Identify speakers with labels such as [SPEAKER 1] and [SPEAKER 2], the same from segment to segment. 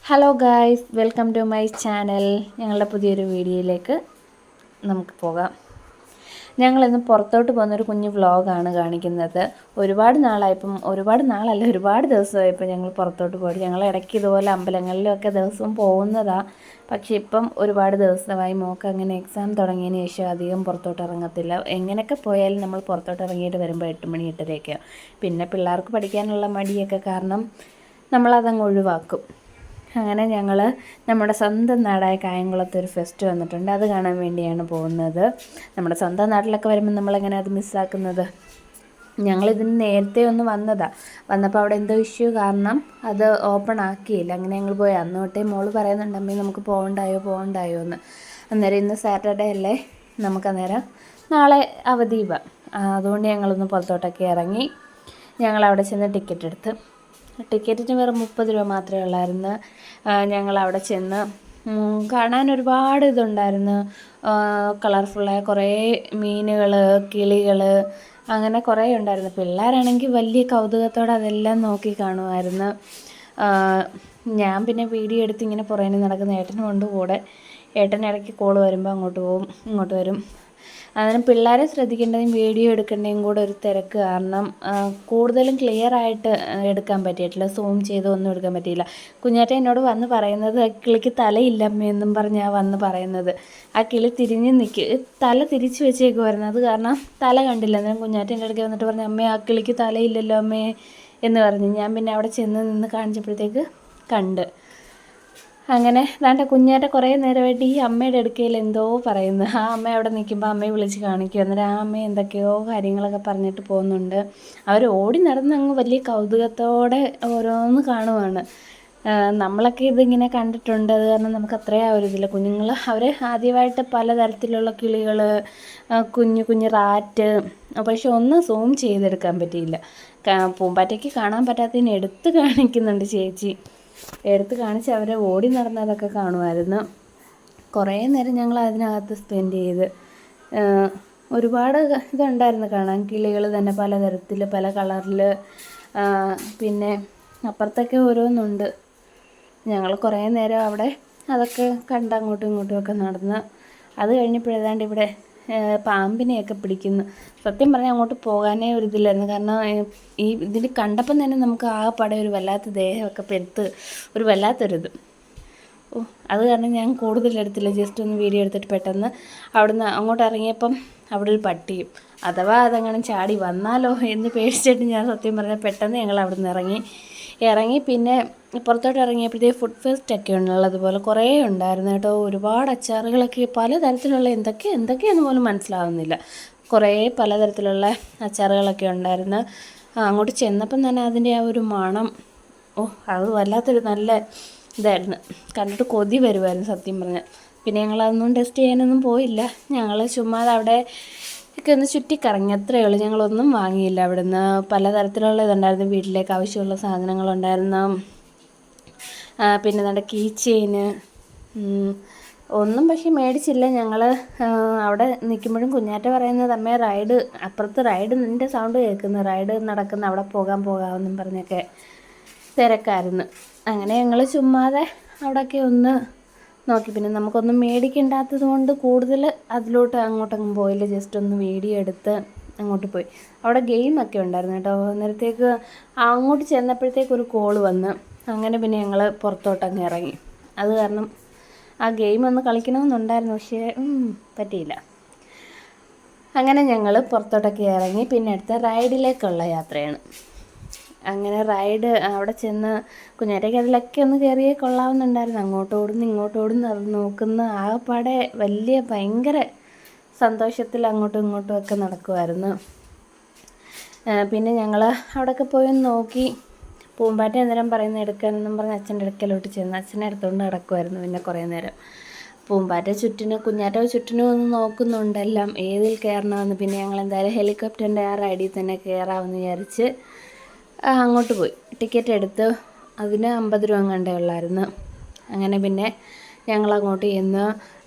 [SPEAKER 1] Hello guys, welcome to my channel. ഞങ്ങളുടെ പുതിയൊരു വീഡിയോയിലേക്ക് നമുക്ക് പോകാം. ഞങ്ങളിന്ന് പുറത്തോട്ട് പോകുന്നൊരു കുഞ്ഞു വ്ളോഗാണ് കാണിക്കുന്നത്. ഒരുപാട് ദിവസമായപ്പോൾ ഞങ്ങൾ പുറത്തോട്ട് പോയിട്ട് ഞങ്ങൾ ഇടയ്ക്ക് ഇതുപോലെ അമ്പലങ്ങളിലൊക്കെ ദിവസവും പോകുന്നതാണ്. പക്ഷേ ഇപ്പം ഒരുപാട് ദിവസമായി മോൾക്ക് അങ്ങനെ എക്സാം തുടങ്ങിയതിന് ശേഷം അധികം പുറത്തോട്ട് ഇറങ്ങത്തില്ല. എങ്ങനെയൊക്കെ പോയാലും നമ്മൾ പുറത്തോട്ട് ഇറങ്ങിയിട്ട് വരുമ്പോൾ 8 മണി 8:30. പിന്നെ പിള്ളേർക്ക് പഠിക്കാനുള്ള മടിയൊക്കെ കാരണം നമ്മളതങ്ങ് ഒഴിവാക്കും. അങ്ങനെ ഞങ്ങൾ നമ്മുടെ സ്വന്തം നാടായ കായംകുളത്ത് ഒരു ഫെസ്റ്റ് വന്നിട്ടുണ്ട്. അത് കാണാൻ വേണ്ടിയാണ് പോകുന്നത്. നമ്മുടെ സ്വന്തം നാട്ടിലൊക്കെ വരുമ്പോൾ നമ്മളെങ്ങനെ അത് മിസ്സാക്കുന്നത്. ഞങ്ങളിതിന് നേരത്തെ ഒന്ന് വന്നപ്പോൾ അവിടെ എന്തോ ഇഷ്യൂ കാരണം അത് ഓപ്പൺ ആക്കിയില്ല. അങ്ങനെ ഞങ്ങൾ പോയി. അന്ന് തൊട്ടേ മോള് പറയുന്നുണ്ട്, അമ്മേ നമുക്ക് പോകണ്ടായോ എന്ന്. അന്നേരം ഇന്ന് സാറ്റർഡേ അല്ലേ, നമുക്കന്നേരം നാളെ അവധി അതുകൊണ്ട് ഞങ്ങളൊന്ന് പുറത്തോട്ടൊക്കെ ഇറങ്ങി. ഞങ്ങളവിടെ ചെന്ന് ടിക്കറ്റ് എടുത്ത്. ടിക്കറ്റിന് വെറും 30 രൂപ മാത്രമേ ഉള്ളായിരുന്നു. ഞങ്ങളവിടെ ചെന്ന് കാണാൻ ഒരുപാട് ഇതുണ്ടായിരുന്നു. കളർഫുള്ളായ കുറേ മീനുകൾ, കിളികൾ, അങ്ങനെ കുറേ ഉണ്ടായിരുന്നു. പിള്ളേരാണെങ്കിൽ വലിയ കൗതുകത്തോടെ അതെല്ലാം നോക്കി കാണുമായിരുന്നു. ഞാൻ പിന്നെ വീഡിയോ എടുത്ത് ഇങ്ങനെ പുറകിൽ നടക്കുന്ന ഏട്ടനും കൊണ്ട് കൂടെ. ഏട്ടൻ ഇടയ്ക്ക് കോൾ വരുമ്പോൾ അങ്ങോട്ട് പോകും, ഇങ്ങോട്ട് വരും. അതിന് പിള്ളേരെ ശ്രദ്ധിക്കേണ്ടതും വീഡിയോ എടുക്കേണ്ടതും കൂടെ ഒരു തിരക്ക് കാരണം കൂടുതലും ക്ലിയറായിട്ട് എടുക്കാൻ പറ്റിയിട്ടില്ല. സൂം ചെയ്തൊന്നും എടുക്കാൻ പറ്റിയില്ല. കുഞ്ഞാറ്റ എന്നോട് വന്ന് പറയുന്നത്, കിളിക്ക് തലയില്ലമ്മയെന്നും പറഞ്ഞാൽ വന്ന് പറയുന്നത്. ആ കിളി തല തിരിച്ച് വെച്ചേക്കുമായിരുന്നു. അത് കാരണം തല കണ്ടില്ല. അന്നേരം കുഞ്ഞാറ്റ എൻ്റെ അടുക്കൽ വന്നിട്ട് പറഞ്ഞു, അമ്മേ ആ കിളിക്ക് തലയില്ലല്ലോ അമ്മേ എന്ന് പറഞ്ഞു. ഞാൻ പിന്നെ അവിടെ ചെന്ന് നിന്ന് കാണിച്ചപ്പോഴത്തേക്ക് കണ്ട്. അങ്ങനെ ദാണ്ട കുഞ്ഞാറ്റ കുറേ നേരമായിട്ട് ഈ അമ്മയുടെ അടുക്കയിൽ എന്തോ പറയുന്നു. ആ അമ്മ അവിടെ നിൽക്കുമ്പോൾ അമ്മയെ വിളിച്ച് കാണിക്കും. അന്നേരം ആ അമ്മ എന്തൊക്കെയോ കാര്യങ്ങളൊക്കെ പറഞ്ഞിട്ട് പോകുന്നുണ്ട്. അവർ ഓടി നടന്ന് അങ്ങ് വലിയ കൗതുകത്തോടെ ഓരോന്ന് കാണുവാണ്. നമ്മളൊക്കെ ഇതിങ്ങനെ കണ്ടിട്ടുണ്ട്. അത് കാരണം നമുക്ക് അത്രയും ആ ഒരു ഇതില്ല. കുഞ്ഞുങ്ങൾ അവർ ആദ്യമായിട്ട് പലതരത്തിലുള്ള കിളികൾ, കുഞ്ഞു റാറ്റ്, പക്ഷെ ഒന്നും സൂം ചെയ്തെടുക്കാൻ പറ്റിയില്ല. പൂമ്പാറ്റയ്ക്ക് കാണാൻ പറ്റാത്തതിന് എടുത്ത് കാണിക്കുന്നുണ്ട് ചേച്ചി. എടുത്ത് കാണിച്ച് അവരെ ഓടി നടന്നതൊക്കെ കാണുമായിരുന്നു. കുറേ നേരം ഞങ്ങൾ അതിനകത്ത് സ്പെൻഡ് ചെയ്ത്. ഒരുപാട് ഇതുണ്ടായിരുന്നു കാണാൻ. കിളികൾ തന്നെ പലതരത്തിൽ, പല കളറിൽ. പിന്നെ അപ്പുറത്തൊക്കെ ഓരോന്നുണ്ട്. ഞങ്ങൾ കുറേ നേരം അവിടെ അതൊക്കെ കണ്ട് അങ്ങോട്ടും ഇങ്ങോട്ടും ഒക്കെ നടന്ന്. അത് കഴിഞ്ഞപ്പോഴേതാണ്ട് ഇവിടെ പാമ്പിനെയൊക്കെ പിടിക്കുന്നു. സത്യം പറഞ്ഞാൽ അങ്ങോട്ട് പോകാനേ ഒരിതില്ലായിരുന്നു. കാരണം ഇതിൽ കണ്ടപ്പം തന്നെ നമുക്ക് ആകെപ്പാടെ ഒരു വല്ലാത്ത ദേഹമൊക്കെ പെരുത്ത് ഒരു വല്ലാത്തൊരിത്. അത് കാരണം ഞാൻ കൂടുതലെടുത്തില്ല. ജസ്റ്റ് ഒന്ന് വീഡിയോ എടുത്തിട്ട് പെട്ടെന്ന് അവിടുന്ന് അങ്ങോട്ട് ഇറങ്ങിയപ്പം അവിടെ ഒരു പട്ടിയും. അഥവാ അതങ്ങനെ ചാടി വന്നാലോ എന്ന് പേടിച്ചിട്ട് ഞാൻ സത്യം പറഞ്ഞാൽ പെട്ടെന്ന് ഞങ്ങൾ അവിടെ നിന്ന് ഇറങ്ങി. പിന്നെ പുറത്തോട്ട് ഇറങ്ങിയപ്പോഴത്തേക്ക് ഫുഡ് ഫെസ്റ്റൊക്കെ ഉള്ളതുപോലെ കുറേ ഉണ്ടായിരുന്നു കേട്ടോ. ഒരുപാട് അച്ചാറുകളൊക്കെ പലതരത്തിലുള്ള എന്തൊക്കെയാണെന്ന് പോലും മനസ്സിലാവുന്നില്ല. കുറേ പലതരത്തിലുള്ള അച്ചാറുകളൊക്കെ ഉണ്ടായിരുന്നു. അങ്ങോട്ട് ചെന്നപ്പം തന്നെ അതിൻ്റെ ആ ഒരു മണം, അത് വല്ലാത്തൊരു നല്ല ഇതായിരുന്നു. കണ്ടിട്ട് കൊതി വരുമായിരുന്നു സത്യം പറഞ്ഞാൽ. പിന്നെ ഞങ്ങളതൊന്നും ടെസ്റ്റ് ചെയ്യാനൊന്നും പോയില്ല. ഞങ്ങൾ ചുമ്മാ അവിടെ ഒക്കെ ഒന്ന് ചുറ്റിക്കറങ്ങി, അത്രയേ ഉള്ളൂ. ഞങ്ങളൊന്നും വാങ്ങിയില്ല അവിടുന്ന്. പലതരത്തിലുള്ള ഇതുണ്ടായിരുന്നു. വീട്ടിലേക്ക് ആവശ്യമുള്ള സാധനങ്ങളുണ്ടായിരുന്നു. പിന്നെ നമ്മുടെ കീ ചെയിന് ഒന്നും പക്ഷേ മേടിച്ചില്ല. ഞങ്ങൾ അവിടെ നിൽക്കുമ്പോഴും കുഞ്ഞാറ്റ പറയുന്നത്, അമ്മേ അപ്പുറത്ത് നിൻ്റെ സൗണ്ട് കേൾക്കുന്നു, റൈഡ് നടക്കുന്ന അവിടെ പോകാമെന്നും പറഞ്ഞൊക്കെ തിരക്കായിരുന്നു. അങ്ങനെ ഞങ്ങൾ ചുമ്മാതെ അവിടെയൊക്കെ ഒന്ന് നോക്കി. പിന്നെ നമുക്കൊന്നും മേടിക്കേണ്ടാത്തത് കൊണ്ട് കൂടുതൽ അതിലോട്ട് അങ്ങോട്ടങ്ങ് പോയില്ല. ജസ്റ്റ് ഒന്ന് വീഡിയോ എടുത്ത് അങ്ങോട്ട് പോയി. അവിടെ ഗെയിമൊക്കെ ഉണ്ടായിരുന്നു കേട്ടോ. അന്നേരത്തേക്ക് അങ്ങോട്ട് ചെന്നപ്പോഴത്തേക്ക് ഒരു കോൾ വന്ന്. അങ്ങനെ പിന്നെ ഞങ്ങൾ പുറത്തോട്ടങ്ങ് ഇറങ്ങി. അത് കാരണം ആ ഗെയിം ഒന്ന് കളിക്കണമെന്നുണ്ടായിരുന്നു, പക്ഷേ പറ്റിയില്ല. അങ്ങനെ ഞങ്ങൾ പുറത്തോട്ടൊക്കെ ഇറങ്ങി. പിന്നെ അടുത്ത റൈഡിലേക്കുള്ള യാത്രയാണ്. അങ്ങനെ റൈഡ് അവിടെ ചെന്ന് കുഞ്ഞാറ്റയ്ക്ക് അതിലൊക്കെ ഒന്ന് കയറിയേ കൊള്ളാവുന്നുണ്ടായിരുന്നു. ഇങ്ങോട്ടോടുന്ന് അത് നോക്കുന്ന ആകെപ്പാടെ ഭയങ്കര സന്തോഷത്തിൽ അങ്ങോട്ടും ഇങ്ങോട്ടും ഒക്കെ നടക്കുമായിരുന്നു. പിന്നെ ഞങ്ങൾ അവിടെയൊക്കെ പോയി നോക്കി. പൂമ്പാറ്റ അന്നേരം പറയുന്നത് എടുക്കാനെന്നും പറഞ്ഞ് അച്ഛൻ്റെ അടുക്കലോട്ട് ചെന്ന് അച്ഛനെ എടുത്തുകൊണ്ട് നടക്കുമായിരുന്നു. പിന്നെ കുറേ നേരം പൂമ്പാറ്റ കുഞ്ഞാറ്റ ചുറ്റിനും ഒന്ന് നോക്കുന്നുണ്ടെല്ലാം ഏതിൽ കയറണമെന്ന്. പിന്നെ ഞങ്ങൾ എന്തായാലും ഹെലികോപ്റ്ററിൻ്റെ ആ റൈഡിൽ തന്നെ കയറാമെന്ന് വിചാരിച്ച് അങ്ങോട്ട് പോയി. ടിക്കറ്റ് എടുത്ത് അതിന് 50 രൂപ കണ്ടേ ഉള്ളായിരുന്നു. അങ്ങനെ പിന്നെ ഞങ്ങളങ്ങോട്ട് ചെന്ന്.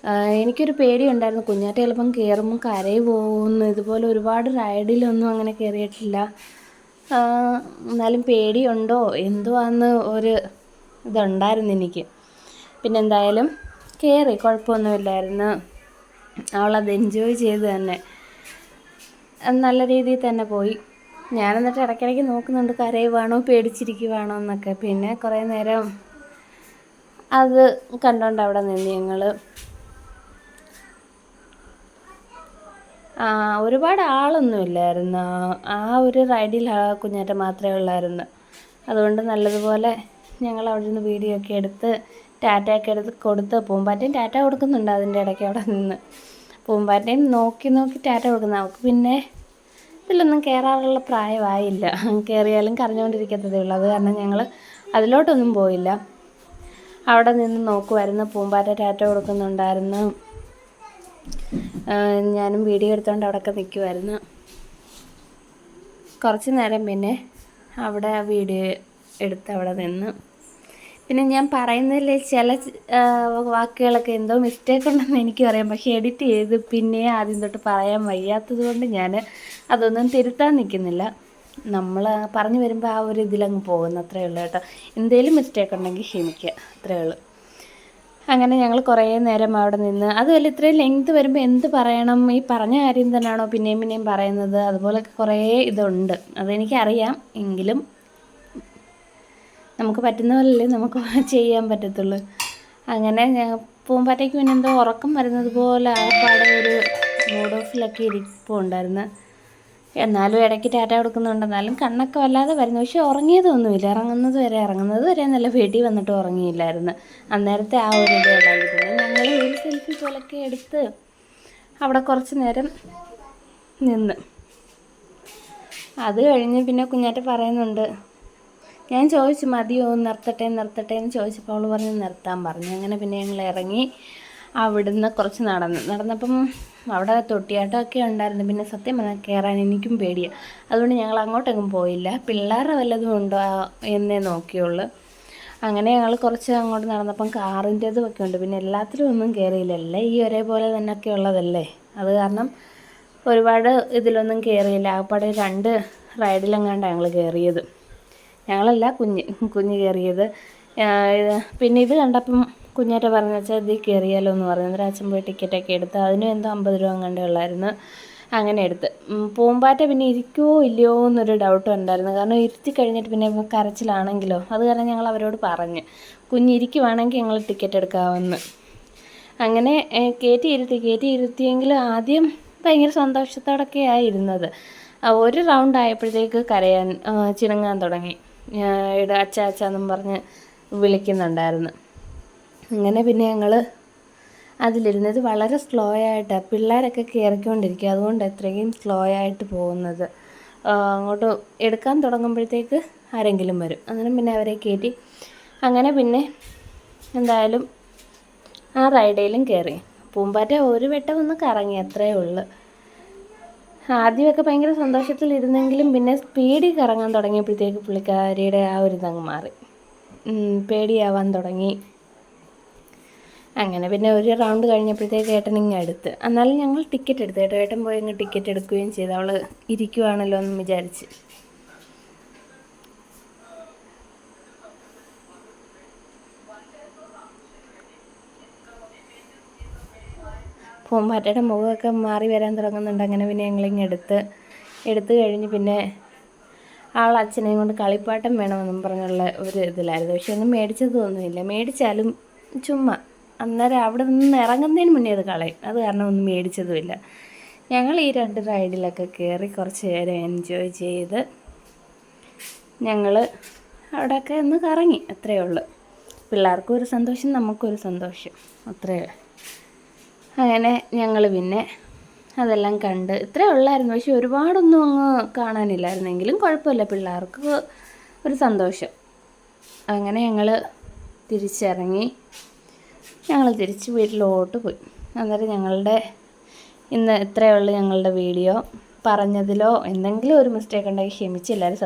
[SPEAKER 1] എനിക്കൊരു പേടിയുണ്ടായിരുന്നു, കുഞ്ഞാറ്റ ചിലപ്പം കയറുമ്പം കരയിൽ പോകുന്നു. ഇതുപോലെ ഒരുപാട് റൈഡിലൊന്നും അങ്ങനെ കയറിയിട്ടില്ല. എന്നാലും പേടിയുണ്ടോ എന്തുവാന്ന് ഒരു ഇതുണ്ടായിരുന്നു എനിക്ക്. പിന്നെ എന്തായാലും കയറി, കുഴപ്പമൊന്നുമില്ലായിരുന്നു. അവളത് എൻജോയ് ചെയ്ത് തന്നെ നല്ല രീതിയിൽ തന്നെ പോയി. ഞാനെന്നിട്ട് ഇടയ്ക്കിടയ്ക്ക് നോക്കുന്നുണ്ട് കരയുവാണോ പേടിച്ചിരിക്കുവാണോ എന്നൊക്കെ. പിന്നെ കുറേ നേരം അത് കണ്ടുകൊണ്ട് അവിടെ നിന്ന് ഞങ്ങൾ. ഒരുപാട് ആളൊന്നുമില്ലായിരുന്നു. ആ ഒരു റൈഡിൽ കുഞ്ഞാറ്റ മാത്രമേ ഉള്ളായിരുന്നു. അതുകൊണ്ട് നല്ലതുപോലെ ഞങ്ങൾ അവിടെ നിന്ന് വീഡിയോ ഒക്കെ എടുത്ത് ടാറ്റയൊക്കെ എടുത്ത് കൊടുത്ത്, പൂമ്പാറ്റയും ടാറ്റ കൊടുക്കുന്നുണ്ട് അതിൻ്റെ ഇടയ്ക്ക് അവിടെ നിന്ന്. പൂമ്പാറ്റയും നോക്കി ടാറ്റ കൊടുക്കുന്നത്. അവൾക്ക് പിന്നെ ഇതിലൊന്നും കയറാറുള്ള പ്രായമായില്ല. കയറിയാലും കരഞ്ഞുകൊണ്ടിരിക്കത്തതേ ഉള്ളൂ. അത് കാരണം ഞങ്ങൾ അതിലോട്ടൊന്നും പോയില്ല. അവിടെ നിന്ന് നോക്കുമായിരുന്നു. പൂമ്പാറ്റ ടാറ്റ കൊടുക്കുന്നുണ്ടായിരുന്നു. ഞാനും വീഡിയോ എടുത്തുകൊണ്ട് അവിടെയൊക്കെ നിൽക്കുമായിരുന്നു. കുറച്ച് നേരം പിന്നെ അവിടെ വീഡിയോ എടുത്ത് അവിടെ നിന്ന്. പിന്നെ ഞാൻ പറയുന്നതിൽ ചില വാക്കുകളൊക്കെ എന്തോ മിസ്റ്റേക്ക് ഉണ്ടെന്ന് എനിക്കും അറിയാം. പക്ഷേ എഡിറ്റ് ചെയ്ത് പിന്നെ ആദ്യം തൊട്ട് പറയാൻ വയ്യാത്തത് കൊണ്ട് ഞാൻ അതൊന്നും തിരുത്താൻ നിൽക്കുന്നില്ല. നമ്മൾ പറഞ്ഞു വരുമ്പോൾ ആ ഒരു ഇതിലങ്ങ് പോകുന്നു, അത്രയേ ഉള്ളൂ കേട്ടോ. എന്തെങ്കിലും മിസ്റ്റേക്ക് ഉണ്ടെങ്കിൽ ക്ഷമിക്കുക, അത്രയേ ഉള്ളൂ. അങ്ങനെ ഞങ്ങൾ കുറേ നേരം അവിടെ നിന്ന്. അതുമല്ല ഇത്രയും ലെങ്ത് വരുമ്പോൾ എന്ത് പറയണം, ഈ പറഞ്ഞ കാര്യം തന്നെയാണോ പിന്നെയും പറയുന്നത്, അതുപോലൊക്കെ കുറേ ഇതുണ്ട്. അതെനിക്കറിയാം. എങ്കിലും നമുക്ക് പറ്റുന്ന പോലല്ലേ നമുക്ക് ചെയ്യാൻ പറ്റത്തുള്ളൂ. അങ്ങനെ പൂമ്പാറ്റയ്ക്ക് പിന്നെ എന്തോ ഉറക്കം വരുന്നത് പോലെ ആ പാടെ ഒരു മൂഡ് ഓഫിലൊക്കെ ഇരിപ്പുണ്ടായിരുന്നു. എന്നാലും ഇടയ്ക്ക് ടാറ്റ കൊടുക്കുന്നുണ്ട്. എന്നാലും കണ്ണൊക്കെ വല്ലാതെ വരുന്നു. പക്ഷെ ഉറങ്ങിയതൊന്നുമില്ല. ഇറങ്ങുന്നത് വരെ നല്ല വീട്ടിൽ വന്നിട്ട് ഉറങ്ങിയില്ലായിരുന്നു. അന്നേരത്തെ ആ ഒരു ഇത് ഉള്ളായിരുന്നു. പിന്നെ ഞങ്ങൾ ഒരു സെൽഫി പോലൊക്കെ എടുത്ത് അവിടെ കുറച്ച് നേരം നിന്ന്. അത് കഴിഞ്ഞ് പിന്നെ കുഞ്ഞാറ്റ പറയുന്നുണ്ട്, ഞാൻ ചോദിച്ചു മതിയോ നിർത്തട്ടെ എന്ന് ചോദിച്ചപ്പോൾ അവൾ പറഞ്ഞ് നിർത്താൻ പറഞ്ഞു. അങ്ങനെ പിന്നെ ഞങ്ങൾ ഇറങ്ങി അവിടുന്ന് കുറച്ച് നടന്നപ്പം അവിടെ തൊട്ടിയാട്ടമൊക്കെ ഉണ്ടായിരുന്നു. പിന്നെ സത്യം പറഞ്ഞാൽ കയറാൻ എനിക്കും പേടിയാണ്. അതുകൊണ്ട് ഞങ്ങൾ അങ്ങോട്ടെങ്ങും പോയില്ല. പിള്ളേരുടെ വല്ലതും ഉണ്ടോ എന്നേ നോക്കിയുള്ളൂ. അങ്ങനെ ഞങ്ങൾ കുറച്ച് അങ്ങോട്ട് നടന്നപ്പം കാറിൻ്റേതും ഒക്കെ ഉണ്ട്. പിന്നെ എല്ലാത്തിലും ഒന്നും കയറിയില്ലല്ലേ, ഈ ഒരേപോലെ തന്നെയൊക്കെ ഉള്ളതല്ലേ. അത് കാരണം ഒരുപാട് ഇതിലൊന്നും കയറിയില്ല. ആകപ്പാടെ 2 റൈഡിലെങ്ങാണ്ടാണ് ഞങ്ങൾ കയറിയത്. ഞങ്ങളല്ല, കുഞ്ഞ് കയറിയത്. പിന്നെ ഇത് കണ്ടപ്പം കുഞ്ഞാറ്റ പറഞ്ഞു വെച്ചാൽ ഇതിൽ കയറിയാലോ എന്ന് പറഞ്ഞു. അന്നേരം അച്ഛൻ പോയി ടിക്കറ്റൊക്കെ എടുത്ത്. അതിനും എന്തോ 50 രൂപ അങ്ങാണ്ടേ ഉള്ളായിരുന്നു. അങ്ങനെ എടുത്ത്. പൂമ്പാറ്റ പിന്നെ ഇരിക്കുമോ ഇല്ലയോ എന്നൊരു ഡൗട്ട് ഉണ്ടായിരുന്നു. കാരണം ഇരുത്തി കഴിഞ്ഞിട്ട് പിന്നെ കരച്ചിലാണെങ്കിലോ. അത് കാരണം ഞങ്ങൾ അവരോട് പറഞ്ഞ് കുഞ്ഞിരിക്കുവാണെങ്കിൽ ഞങ്ങൾ ടിക്കറ്റ് എടുക്കാമെന്ന്. അങ്ങനെ കയറ്റിയിരുത്തിയെങ്കിലും ആദ്യം ഭയങ്കര സന്തോഷത്തോടൊക്കെ ആയിരുന്നത്. ഒരു റൗണ്ട് ആയപ്പോഴത്തേക്ക് ചിണുങ്ങാൻ തുടങ്ങി. അച്ചാന്നും പറഞ്ഞ് വിളിക്കുന്നുണ്ടായിരുന്നു. അങ്ങനെ പിന്നെ ഞങ്ങൾ അതിലിരുന്നത് വളരെ സ്ലോ ആയിട്ടാണ്. പിള്ളേരൊക്കെ കയറിക്കൊണ്ടിരിക്കുക, അതുകൊണ്ട് എത്രയും സ്ലോ ആയിട്ട് പോകുന്നത്. അങ്ങോട്ട് എടുക്കാൻ തുടങ്ങുമ്പോഴത്തേക്ക് ആരെങ്കിലും വരും. അങ്ങനെ പിന്നെ അവരെ കയറ്റി. അങ്ങനെ പിന്നെ എന്തായാലും ആ റൈഡിലും കയറി. പൂമ്പാറ്റ ഒരു വട്ടം ഒന്ന് കറങ്ങി, അത്രയേ ഉള്ളൂ. ആദ്യമൊക്കെ ഭയങ്കര സന്തോഷത്തിലിരുന്നെങ്കിലും പിന്നെ സ്പീഡിൽ കറങ്ങാൻ തുടങ്ങിയപ്പോഴത്തേക്ക് പുള്ളിക്കാരിയുടെ ആ ഒരു ഇതങ്ങ് മാറി, പേടിയാവാൻ തുടങ്ങി. അങ്ങനെ പിന്നെ ഒരു റൗണ്ട് കഴിഞ്ഞപ്പോഴത്തേക്ക് ഏട്ടനിങ്ങ് എടുത്ത്. എന്നാലും ഞങ്ങൾ ടിക്കറ്റ് എടുത്ത് കേട്ടോ. ഏട്ടൻ പോയി അങ്ങ് ടിക്കറ്റ് എടുക്കുകയും ചെയ്തു. അവൾ ഇരിക്കുവാണല്ലോ എന്ന് വിചാരിച്ച്. പൂമ്പാറ്റയുടെ മുഖമൊക്കെ മാറി വരാൻ തുടങ്ങുന്നുണ്ട്. അങ്ങനെ പിന്നെ ഞങ്ങളിങ്ങ് എടുത്ത് കഴിഞ്ഞ് പിന്നെ ആൾ അച്ഛനെയും കൊണ്ട് കളിപ്പാട്ടം വേണമെന്നും പറഞ്ഞുള്ള ഒരു ഇതിലായിരുന്നു. പക്ഷെ ഒന്നും മേടിച്ചതൊന്നുമില്ല. മേടിച്ചാലും ചുമ്മാ അന്നേരം അവിടെ നിന്ന് ഇറങ്ങുന്നതിന് മുന്നേ അത് കളയും. അത് കാരണം ഒന്നും മേടിച്ചതുമില്ല. ഞങ്ങൾ ഈ 2 റൈഡിലൊക്കെ കയറി കുറച്ച് നേരം എൻജോയ് ചെയ്ത് ഞങ്ങൾ അവിടെയൊക്കെ ഒന്ന് കറങ്ങി, അത്രയേ ഉള്ളൂ. പിള്ളേർക്കും ഒരു സന്തോഷം, നമുക്കൊരു സന്തോഷം, അത്രയേ. അങ്ങനെ ഞങ്ങൾ പിന്നെ അതെല്ലാം കണ്ട് ഇത്രയേ ഉള്ളായിരുന്നു. പക്ഷെ ഒരുപാടൊന്നും അങ്ങ് കാണാനില്ലായിരുന്നെങ്കിലും കുഴപ്പമില്ല, പിള്ളേർക്ക് ഒരു സന്തോഷം. അങ്ങനെ ഞങ്ങൾ തിരിച്ചിറങ്ങി. ഞങ്ങൾ തിരിച്ച് വീട്ടിലോട്ട് പോയി. അന്നേരം ഞങ്ങളുടെ ഇന്ന് ഇത്രയേ ഉള്ളൂ ഞങ്ങളുടെ വീഡിയോ. പറഞ്ഞതിലോ എന്തെങ്കിലും ഒരു മിസ്റ്റേക്ക് ഉണ്ടെങ്കിൽ ക്ഷമിച്ച് എല്ലാവരും